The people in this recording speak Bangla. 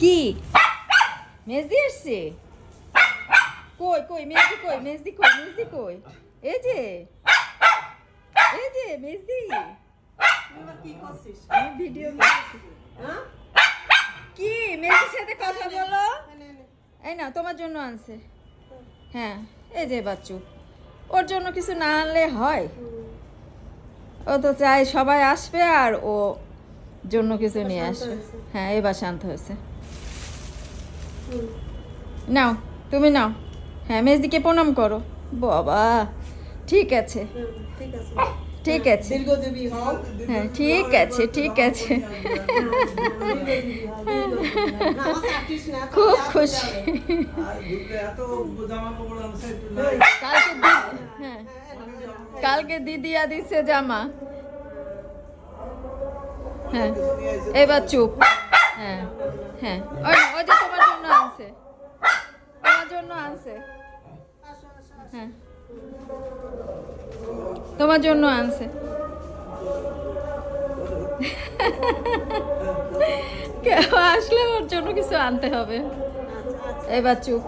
কি মেজদি আসছে? কই কই মেজদি কই মেজদি কই মেজদি কই? এই যে মেজদি, আমি ভিডিও কি মেজদির সাথে কথা বলো। এই না তোমার জন্য আনছে। হ্যাঁ এই যে বাচ্চু, ওর জন্য কিছু না আনলে হয়? ও তো চাই সবাই আসবে আর ও জন্য কিছু নিয়ে আসবে। হ্যাঁ এবার শান্ত হয়েছে। নাও তুমি নাও। হ্যাঁ মেজদিকে প্রণাম করো। বাবা ঠিক আছে ঠিক আছে, হ্যাঁ ঠিক আছে ঠিক আছে। খুব খুশি। হ্যাঁ কালকে দিদিয়া দিচ্ছে জামা। হ্যাঁ এবার চুপ। হ্যাঁ হ্যাঁ ওই যে তোমার জন্য আনছে, তোমার জন্য আনছে। হ্যাঁ তোমার জন্য আনছে। কেউ আসলে ওর জন্য কিছু আনতে হবে। এবার চুপ।